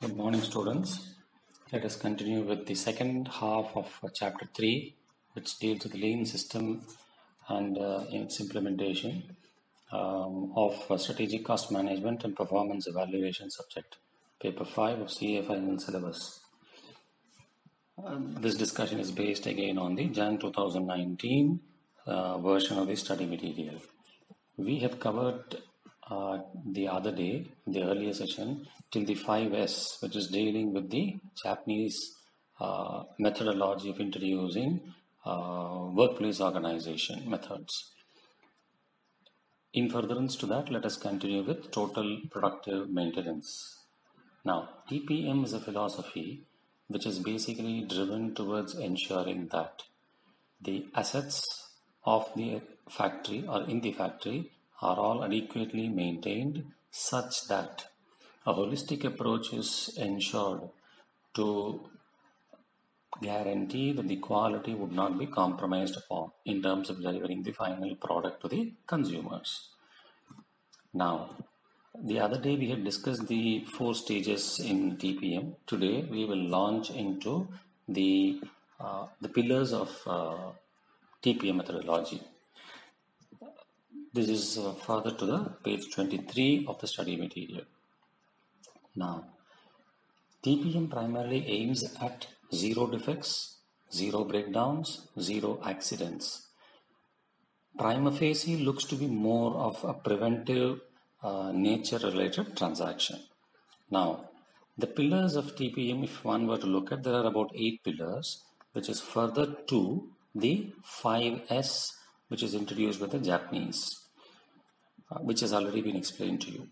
Good morning, students. Let us continue with the second half of chapter 3, which deals with the lean system and its implementation of strategic cost management and performance evaluation subject, paper 5 of CA final syllabus. This discussion is based again on the Jan 2019 version of the study material. We have covered the other day, the earlier session, till the 5S, which is dealing with the Japanese methodology of introducing workplace organization methods. In furtherance to that, let us continue with total productive maintenance. Now, TPM is a philosophy which is basically driven towards ensuring that the assets of the factory or in the factory are all adequately maintained such that a holistic approach is ensured to guarantee that the quality would not be compromised upon in terms of delivering the final product to the consumers. Now, the other day we had discussed the 4 stages in TPM. Today we will launch into the pillars of TPM methodology. This is further to the page 23 of the study material. Now, TPM primarily aims at zero defects, zero breakdowns, zero accidents. Prima facie looks to be more of a preventive nature-related transaction. Now, the pillars of TPM, if one were to look at, there are about 8 pillars, which is further to the 5S, which is introduced by the Japanese, which has already been explained to you.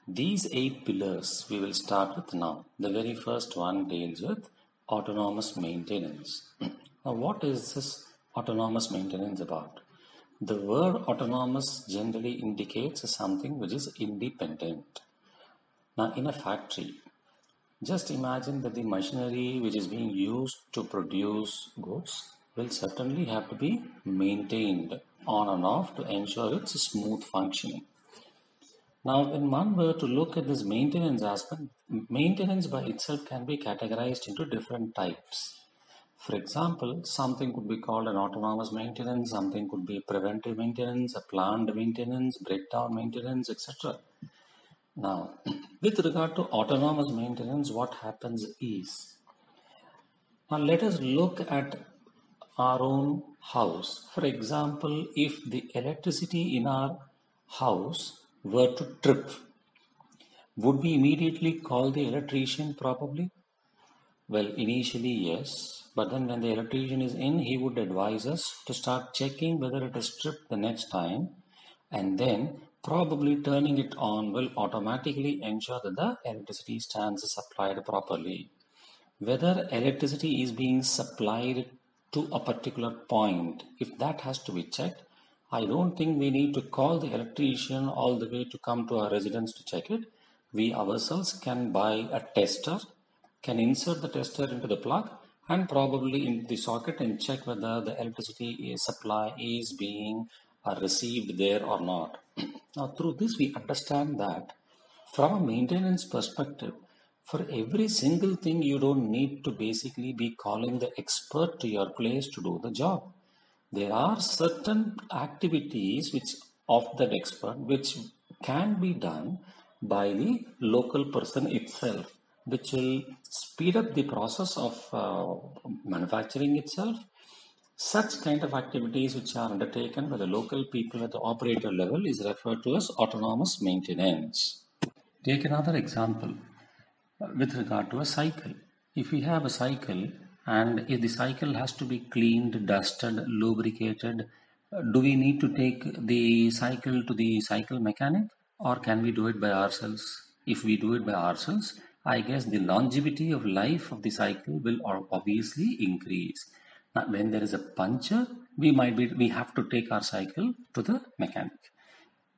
These 8 pillars we will start with now. The very first one deals with autonomous maintenance. Now, what is this autonomous maintenance about? The word autonomous generally indicates something which is independent. Now, in a factory, just imagine that the machinery which is being used to produce goods will certainly have to be maintained on and off to ensure its smooth functioning. Now, when one were to look at this maintenance aspect, maintenance by itself can be categorized into different types. For example, something could be called an autonomous maintenance, something could be preventive maintenance, a planned maintenance, breakdown maintenance, etc. Now, with regard to autonomous maintenance, what happens is, now let us look at our own house. For example, if the electricity in our house were to trip, would we immediately call the electrician probably? Well, initially yes, but then when the electrician is in, he would advise us to start checking whether it is tripped the next time, and then probably turning it on will automatically ensure that the electricity stands supplied properly. Whether electricity is being supplied to a particular point, if that has to be checked, I don't think we need to call the electrician all the way to come to our residence to check it. We ourselves can buy a tester, can insert the tester into the plug and probably into the socket and check whether the electricity supply is being received there or not. Now, through this we understand that from a maintenance perspective, for every single thing you don't need to basically be calling the expert to your place to do the job. There are certain activities which of that expert which can be done by the local person itself, which will speed up the process of manufacturing itself. Such kind of activities which are undertaken by the local people at the operator level is referred to as autonomous maintenance. Take another example with regard to a cycle. If we have a cycle and if the cycle has to be cleaned, dusted, lubricated, do we need to take the cycle to the cycle mechanic or can we do it by ourselves? If we do it by ourselves, I guess the longevity of life of the cycle will obviously increase. Now, when there is a puncture, we have to take our cycle to the mechanic.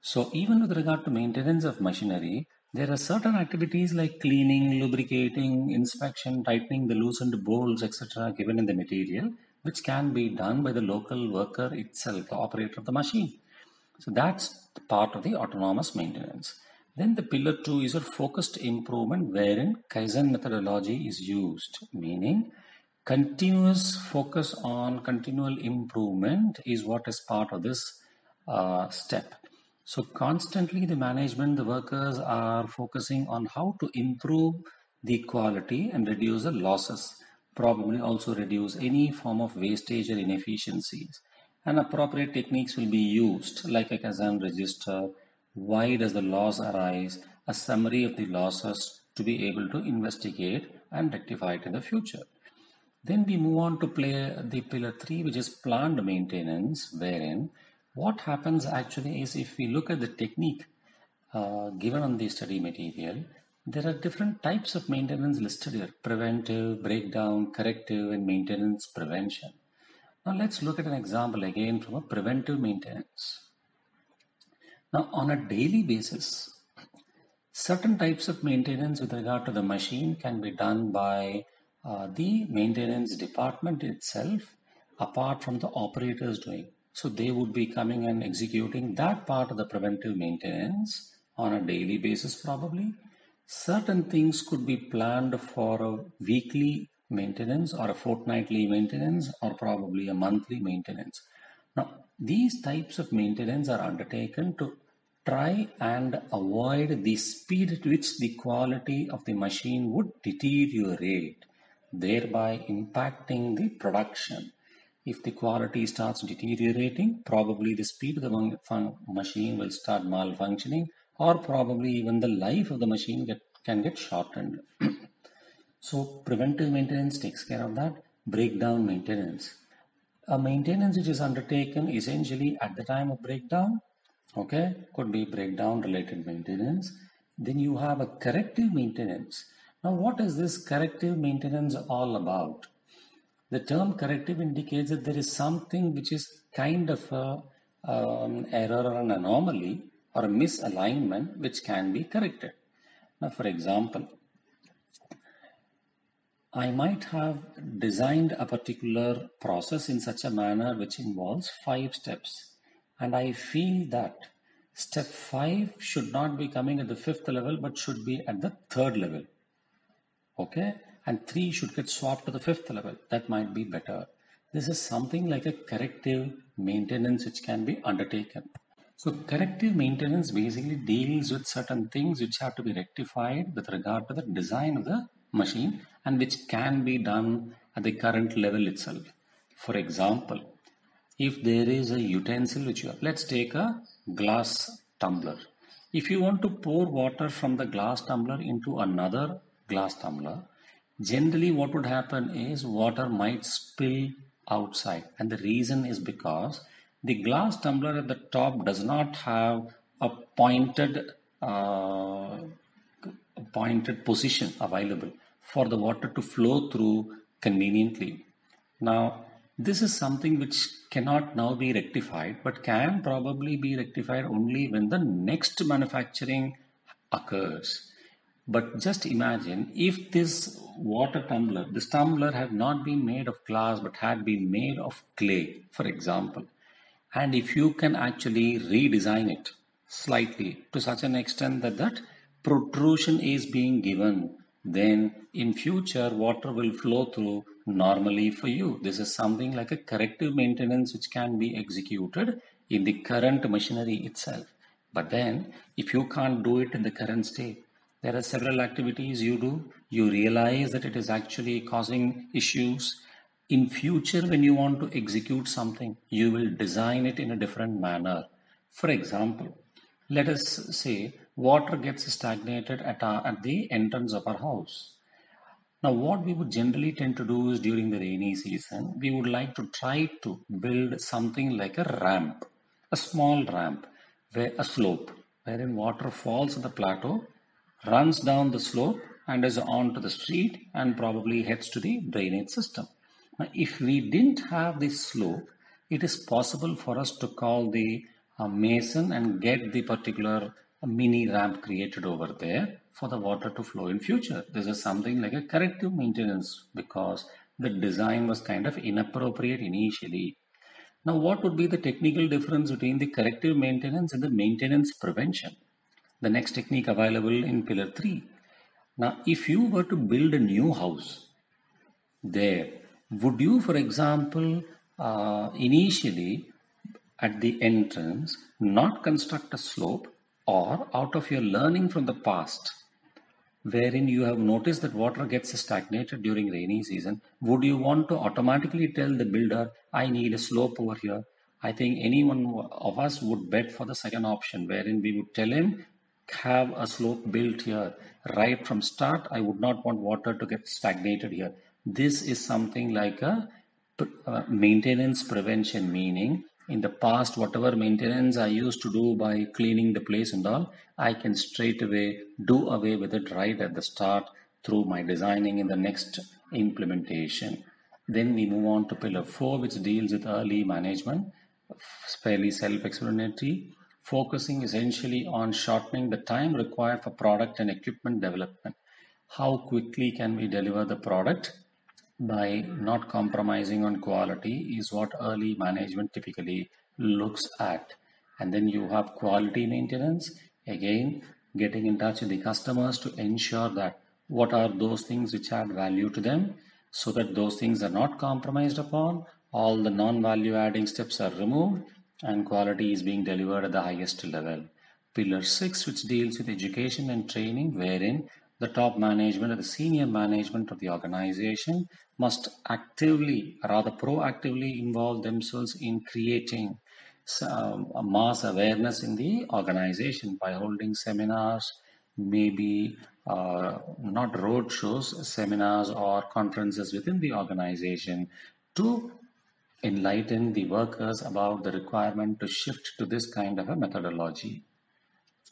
So even with regard to maintenance of machinery, there are certain activities like cleaning, lubricating, inspection, tightening the loosened bolts, etc. given in the material, which can be done by the local worker itself, the operator of the machine. So that's part of the autonomous maintenance. Then the pillar 2 is a focused improvement wherein Kaizen methodology is used, meaning continuous focus on continual improvement is what is part of this step. So constantly the management, the workers are focusing on how to improve the quality and reduce the losses, probably also reduce any form of wastage or inefficiencies. And appropriate techniques will be used like a Kaizen register, why does the loss arise, a summary of the losses to be able to investigate and rectify it in the future. Then we move on to play the pillar 3, which is planned maintenance, wherein what happens actually is if we look at the technique given on the study material, there are different types of maintenance listed here: preventive, breakdown, corrective, and maintenance prevention. Now let's look at an example again from a preventive maintenance. Now on a daily basis, certain types of maintenance with regard to the machine can be done by the maintenance department itself apart from the operators doing. So they would be coming and executing that part of the preventive maintenance on a daily basis probably. Certain things could be planned for a weekly maintenance or a fortnightly maintenance or probably a monthly maintenance. Now, these types of maintenance are undertaken to try and avoid the speed at which the quality of the machine would deteriorate, thereby impacting the production. If the quality starts deteriorating, probably the speed of the machine will start malfunctioning, or probably even the life of the machine can get shortened. So preventive maintenance takes care of that. Breakdown maintenance. A maintenance which is undertaken essentially at the time of breakdown, okay, could be breakdown related maintenance. Then you have a corrective maintenance. Now what is this corrective maintenance all about? The term corrective indicates that there is something which is kind of a error or an anomaly or a misalignment which can be corrected. Now for example, I might have designed a particular process in such a manner which involves 5 steps, and I feel that step 5 should not be coming at the 5th level but should be at the 3rd level. Okay, and 3 should get swapped to the 5th level. That might be better. This is something like a corrective maintenance which can be undertaken. So corrective maintenance basically deals with certain things which have to be rectified with regard to the design of the machine and which can be done at the current level itself. For example, if there is a utensil which you have, let's take a glass tumbler. If you want to pour water from the glass tumbler into another glass tumbler, generally what would happen is water might spill outside, and the reason is because the glass tumbler at the top does not have a pointed position available for the water to flow through conveniently. Now, this is something which cannot now be rectified, but can probably be rectified only when the next manufacturing occurs. But just imagine if this this tumbler had not been made of glass but had been made of clay, for example. And if you can actually redesign it slightly to such an extent that that protrusion is being given, then in future water will flow through normally for you. This is something like a corrective maintenance which can be executed in the current machinery itself. But then if you can't do it in the current state, there are several activities you do. You realize that it is actually causing issues. In future, when you want to execute something, you will design it in a different manner. For example, let us say water gets stagnated at the entrance of our house. Now, what we would generally tend to do is during the rainy season, we would like to try to build something like a ramp, a small ramp, where a slope, wherein water falls on the plateau, runs down the slope and is onto the street and probably heads to the drainage system. Now, if we didn't have this slope, it is possible for us to call the mason and get the particular mini ramp created over there for the water to flow in future. This is something like a corrective maintenance because the design was kind of inappropriate initially. Now, what would be the technical difference between the corrective maintenance and the maintenance prevention? the next technique available in pillar 3. Now, if you were to build a new house there, would you, for example, initially at the entrance, not construct a slope, or out of your learning from the past, wherein you have noticed that water gets stagnated during rainy season, would you want to automatically tell the builder, I need a slope over here? I think any one of us would bet for the second option, wherein we would tell him, have a slope built here. Right from start, I would not want water to get stagnated here. This is something like a maintenance prevention, meaning in the past, whatever maintenance I used to do by cleaning the place and all, I can straight away do away with it right at the start through my designing in the next implementation. Then we move on to pillar 4, which deals with early management, fairly self-explanatory, focusing essentially on shortening the time required for product and equipment development. How quickly can we deliver the product by not compromising on quality is what early management typically looks at. And then you have quality maintenance, again getting in touch with the customers to ensure that what are those things which add value to them, so that those things are not compromised upon, all the non-value adding steps are removed, and quality is being delivered at the highest level. Pillar 6, which deals with education and training, wherein the top management or the senior management of the organization must actively, rather proactively involve themselves in creating a mass awareness in the organization by holding seminars, maybe not road shows, seminars or conferences within the organization to enlighten the workers about the requirement to shift to this kind of a methodology.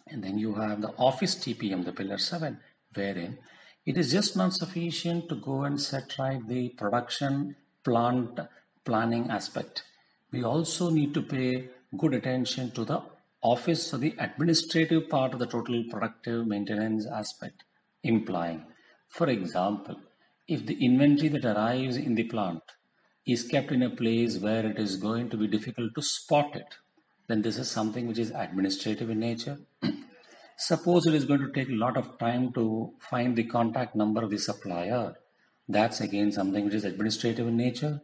And then you have the office TPM, the pillar 7, wherein it is just not sufficient to go and set right the production plant planning aspect. We also need to pay good attention to the office or the administrative part of the total productive maintenance aspect, implying, for example, if the inventory that arrives in the plant is kept in a place where it is going to be difficult to spot it, then this is something which is administrative in nature. Suppose it is going to take a lot of time to find the contact number of the supplier. That's again something which is administrative in nature.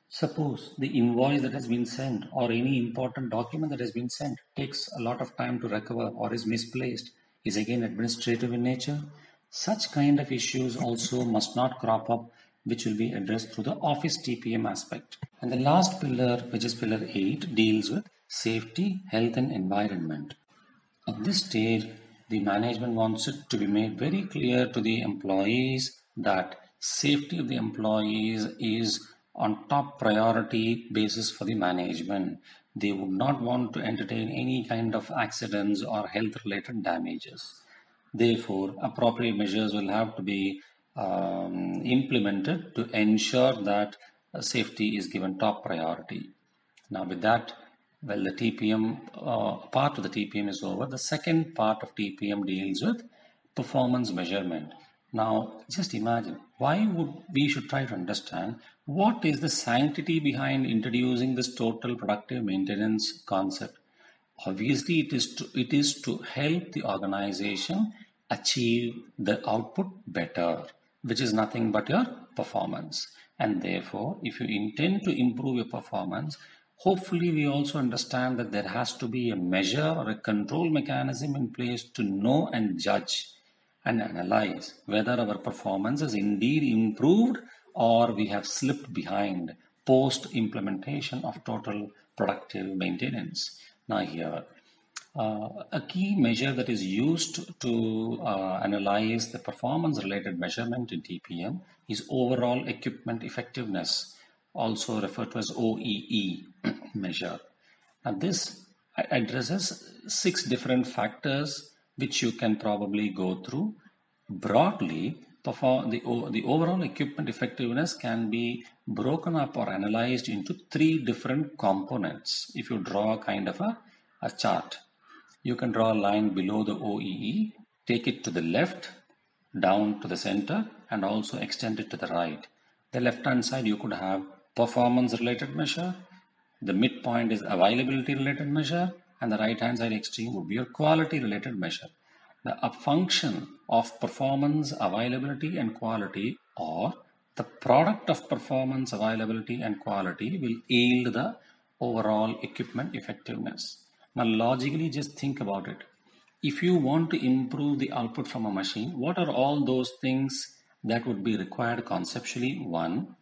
Suppose the invoice that has been sent or any important document that has been sent takes a lot of time to recover or is misplaced, is again administrative in nature. Such kind of issues also must not crop up, which will be addressed through the office TPM aspect. And the last pillar, which is pillar 8, deals with safety, health and environment. At this stage, the management wants it to be made very clear to the employees that safety of the employees is on top priority basis for the management. They would not want to entertain any kind of accidents or health related damages. Therefore, appropriate measures will have to be implemented to ensure that safety is given top priority. Now with that, well, the TPM part of the TPM is over. The second part of TPM deals with performance measurement. Now, just imagine, why would we should try to understand what is the sanctity behind introducing this total productive maintenance concept. Obviously, it is to help the organization achieve the output better, which is nothing but your performance. And therefore, if you intend to improve your performance, hopefully we also understand that there has to be a measure or a control mechanism in place to know and judge and analyze whether our performance is indeed improved or we have slipped behind post implementation of total productive maintenance. Now here, a key measure that is used to analyze the performance related measurement in TPM is overall equipment effectiveness, also referred to as OEE measure. And this addresses 6 different factors which you can probably go through. Broadly, the overall equipment effectiveness can be broken up or analyzed into 3 different components. If you draw a kind of a chart, you can draw a line below the OEE, take it to the left, down to the center, and also extend it to the right. The left hand side you could have performance related measure, the midpoint is availability related measure, and the right hand side extreme would be your quality related measure. A function of performance, availability and quality, or the product of performance, availability and quality will yield the overall equipment effectiveness. Now logically just think about it. If you want to improve the output from a machine, what are all those things that would be required conceptually? One,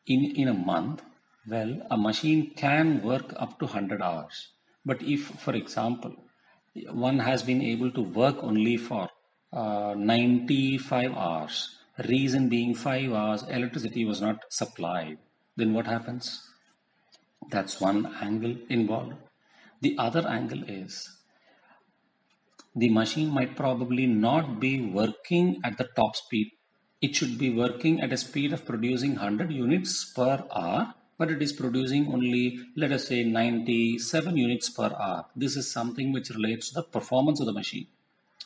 in a month, well, a machine can work up to 100 hours. But if, for example, one has been able to work only for 95 hours, reason being 5 hours electricity was not supplied, then what happens? That's one angle involved. The other angle is the machine might probably not be working at the top speed. It should be working at a speed of producing 100 units per hour, but it is producing only, let us say, 97 units per hour. This is something which relates to the performance of the machine,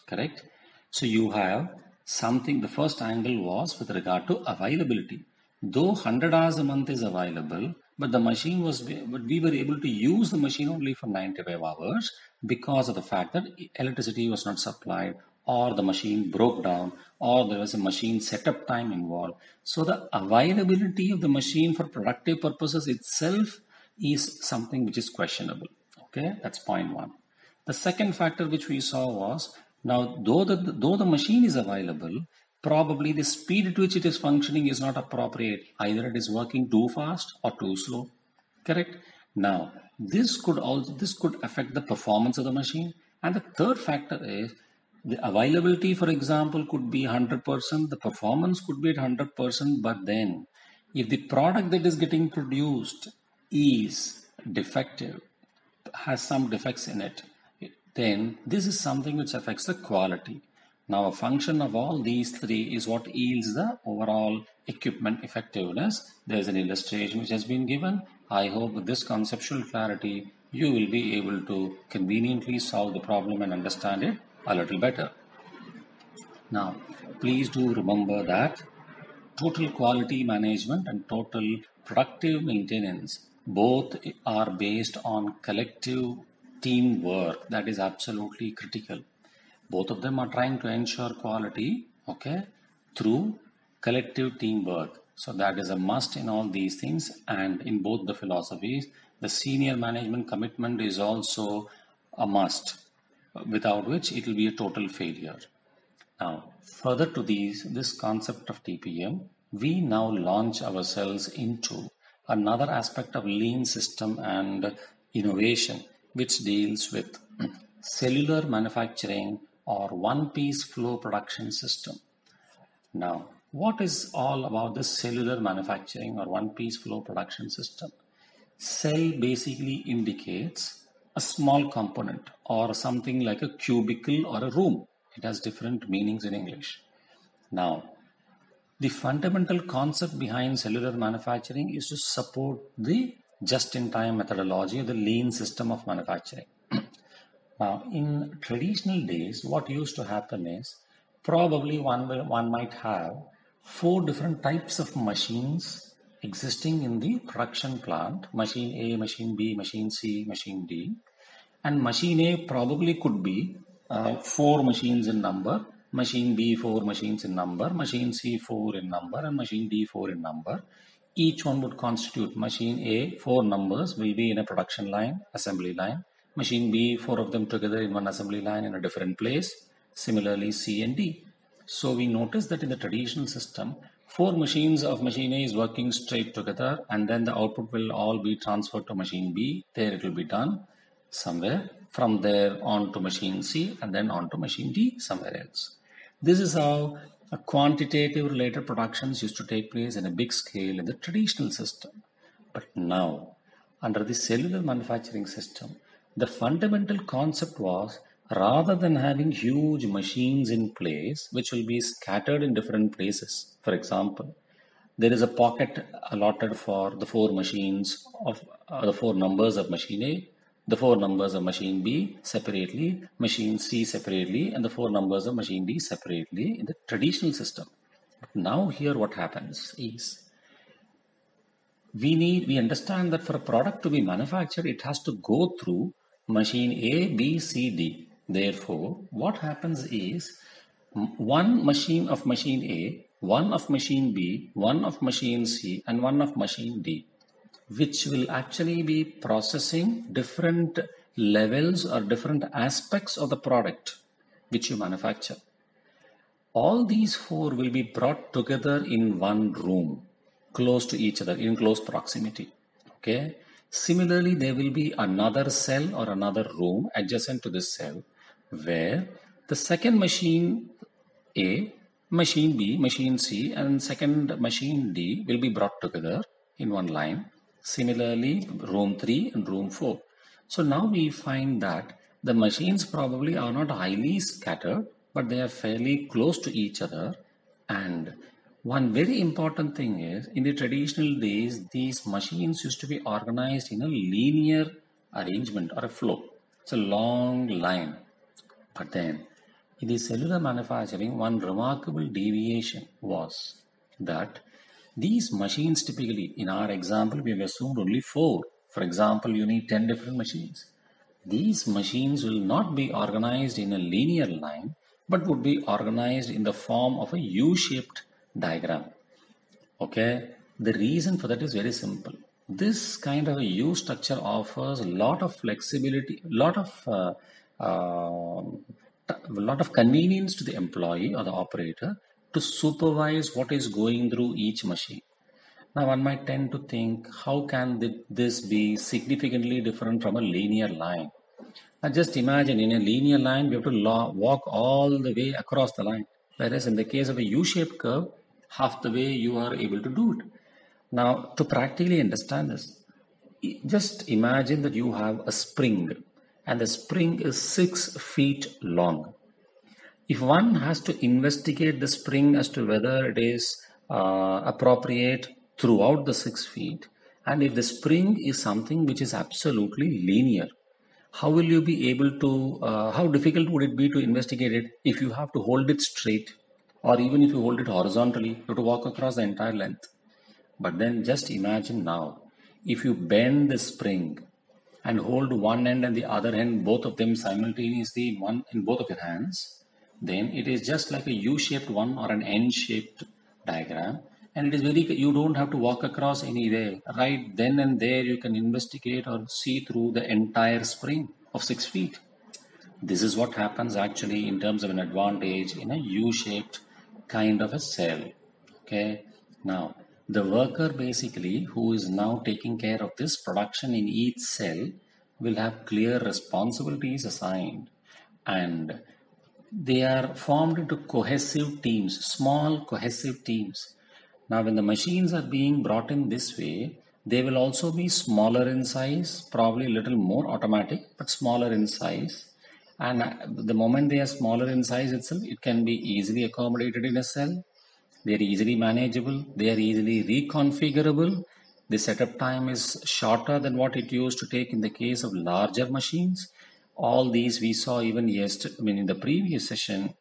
correct? So you have something, the first angle was with regard to availability. Though 100 hours a month is available, but the machine was, but we were able to use the machine only for 95 hours because of the fact that electricity was not supplied, or the machine broke down, or there was a machine setup time involved. So the availability of the machine for productive purposes itself is something which is questionable. Okay, that's point one. The second factor which we saw was, now though the machine is available, probably the speed at which it is functioning is not appropriate. Either it is working too fast or too slow. Correct? Now, this could affect the performance of the machine. And the third factor is the availability, for example, could be 100%, the performance could be at 100%, but then if the product that is getting produced is defective, has some defects in it, then this is something which affects the quality. Now a function of all these three is what yields the overall equipment effectiveness. There's an illustration which has been given. I hope with this conceptual clarity you will be able to conveniently solve the problem and understand it a little better. Now please do remember that total quality management and total productive maintenance both are based on collective teamwork. That is absolutely critical. Both of them are trying to ensure quality, okay, through collective teamwork. So that is a must in all these things, and in both the philosophies, the senior management commitment is also a must, without which it will be a total failure. Now, further to this concept of TPM, we now launch ourselves into another aspect of lean system and innovation, which deals with cellular manufacturing or one-piece flow production system. Now, what is all about this cellular manufacturing or one-piece flow production system? Cell basically indicates a small component or something like a cubicle or a room. It has different meanings in English. Now, the fundamental concept behind cellular manufacturing is to support the just-in-time methodology of the lean system of manufacturing. Now, in traditional days, what used to happen is probably one might have 4 different types of machines existing in the production plant: machine A, machine B, machine C, machine D. And machine A probably could be 4 machines in number, machine B 4 machines in number, machine C 4 in number, and machine D 4 in number. Each one would constitute machine A, 4 numbers will be in a production line, assembly line. Machine B, 4 of them together in one assembly line in a different place. Similarly, C and D. So we notice that in the traditional system, 4 machines of machine A is working straight together, and then the output will all be transferred to machine B. There it will be done somewhere. From there on to machine C, and then on to machine D somewhere else. This is how a quantitative related productions used to take place in a big scale in the traditional system. But now, under the cellular manufacturing system, the fundamental concept was, rather than having huge machines in place which will be scattered in different places, for example, there is a pocket allotted for the 4 machines of the 4 numbers of machine A, the 4 numbers of machine B separately, machine C separately, and the 4 numbers of machine D separately in the traditional system. Now here what happens is, we understand that for a product to be manufactured, it has to go through machine A, B, C, D. Therefore, what happens is one machine of machine A, one of machine B, one of machine C, and one of machine D, which will actually be processing different levels or different aspects of the product which you manufacture. All these four will be brought together in one room, close to each other, in close proximity. Okay. Similarly, there will be another cell or another room adjacent to this cell where the second machine A, machine B, machine C, and second machine D will be brought together in one line. Similarly, room 3 and room 4. So now we find that the machines probably are not highly scattered, but they are fairly close to each other. And one very important thing is, in the traditional days, these machines used to be organized in a linear arrangement or a flow. It's a long line. But then, in the cellular manufacturing, one remarkable deviation was that these machines typically, in our example, we have assumed only 4. For example, you need 10 different machines. These machines will not be organized in a linear line, but would be organized in the form of a U-shaped diagram. Okay, the reason for that is very simple. This kind of a U structure offers a lot of flexibility, a lot of convenience to the employee or the operator to supervise what is going through each machine. Now, one might tend to think, how can this be significantly different from a linear line? Now, just imagine, in a linear line, we have to walk all the way across the line. Whereas in the case of a U-shaped curve, half the way you are able to do it. Now, to practically understand this, just imagine that you have a spring and the spring is 6 feet long. If one has to investigate the spring as to whether it is appropriate throughout the 6 feet, and if the spring is something which is absolutely linear, how will you be able to, how difficult would it be to investigate it if you have to hold it straight, or even if you hold it horizontally, you have to walk across the entire length. But then just imagine now, if you bend the spring and hold one end and the other end, both of them simultaneously in both of your hands, then it is just like a U-shaped one or an N-shaped diagram, and it is you don't have to walk across anywhere. Right then and there you can investigate or see through the entire spring of 6 feet. This is what happens actually in terms of an advantage in a U-shaped kind of a cell. Okay, now the worker basically who is now taking care of this production in each cell will have clear responsibilities assigned, and they are formed into cohesive teams, small cohesive teams. Now, when the machines are being brought in this way, they will also be smaller in size, probably a little more automatic, but smaller in size. And the moment they are smaller in size itself, it can be easily accommodated in a cell. They are easily manageable. They are easily reconfigurable. The setup time is shorter than what it used to take in the case of larger machines. All these we saw even yesterday, in the previous session,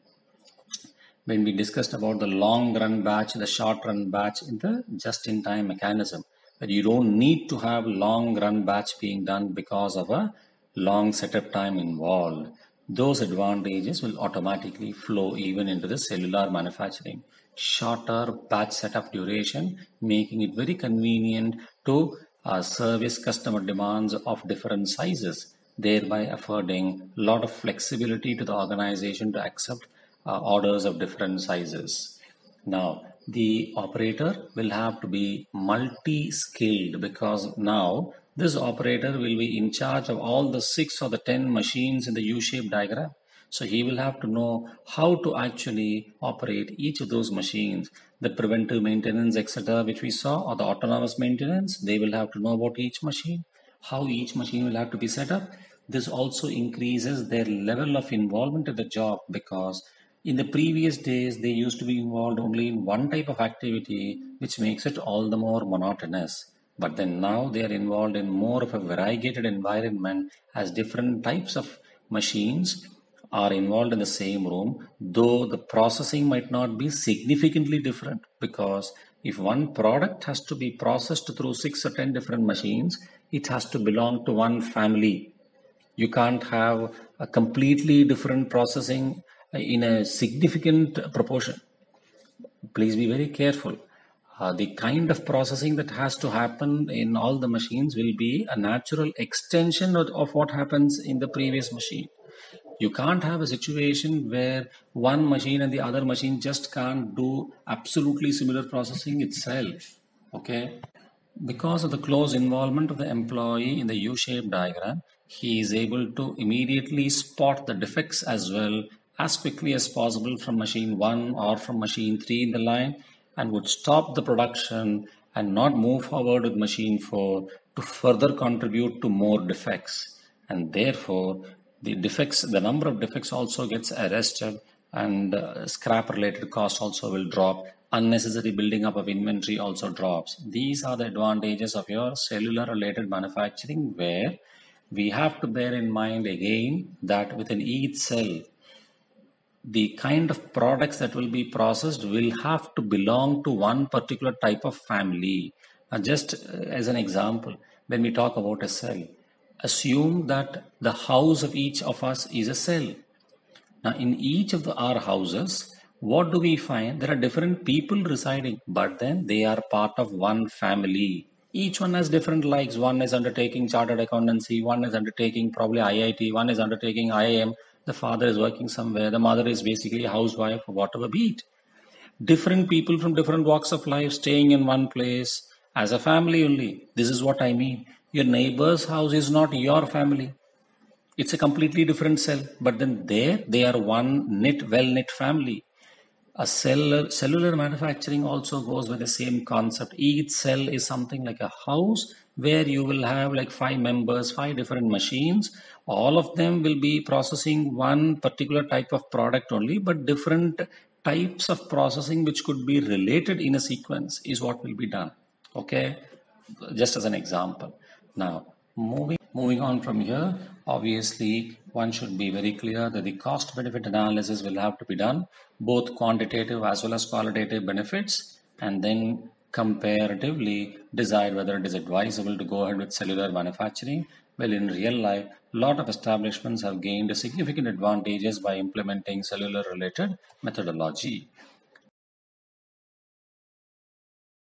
when we discussed about the long run batch, the short run batch in the just-in-time mechanism. But you don't need to have long run batch being done because of a long setup time involved. Those advantages will automatically flow even into the cellular manufacturing. Shorter batch setup duration, making it very convenient to service customer demands of different sizes, thereby affording a lot of flexibility to the organization to accept orders of different sizes. Now, the operator will have to be multi-skilled, because now this operator will be in charge of all the 6 or the 10 machines in the U-shaped diagram. So he will have to know how to actually operate each of those machines, the preventive maintenance, etc., which we saw, or the autonomous maintenance. They will have to know about each machine, how each machine will have to be set up. This also increases their level of involvement in the job, because in the previous days, they used to be involved only in one type of activity, which makes it all the more monotonous. But then now they are involved in more of a variegated environment, as different types of machines are involved in the same room, though the processing might not be significantly different, because if one product has to be processed through 6 or 10 different machines, it has to belong to one family. You can't have a completely different processing in a significant proportion. Please be very careful. The kind of processing that has to happen in all the machines will be a natural extension of what happens in the previous machine. You can't have a situation where one machine and the other machine just can't do absolutely similar processing itself. Okay. Because of the close involvement of the employee in the U-shaped diagram, he is able to immediately spot the defects as well as quickly as possible from machine 1 or from machine 3 in the line, and would stop the production and not move forward with machine 4 to further contribute to more defects. And therefore, the number of defects also gets arrested, and scrap related cost also will drop. Unnecessary building up of inventory also drops. These are the advantages of your cellular related manufacturing, where we have to bear in mind again that within each cell, the kind of products that will be processed will have to belong to one particular type of family. Just as an example, when we talk about a cell, assume that the house of each of us is a cell. Now, in each of our houses, what do we find? There are different people residing, but then they are part of one family. Each one has different likes. One is undertaking chartered accountancy, one is undertaking probably IIT, one is undertaking IIM. The father is working somewhere, the mother is basically a housewife, or whatever be it. Different people from different walks of life staying in one place as a family only. This is what I mean. Your neighbor's house is not your family. It's a completely different cell, but then there they are one well-knit family. A cellular manufacturing also goes with the same concept. Each cell is something like a house where you will have like 5 members, 5 different machines. All of them will be processing one particular type of product only, but different types of processing which could be related in a sequence is what will be done. Okay, just as an example. Now, moving on from here, obviously one should be very clear that the cost benefit analysis will have to be done, both quantitative as well as qualitative benefits, and then comparatively decide whether it is advisable to go ahead with cellular manufacturing. Well, in real life, a lot of establishments have gained significant advantages by implementing cellular related methodology.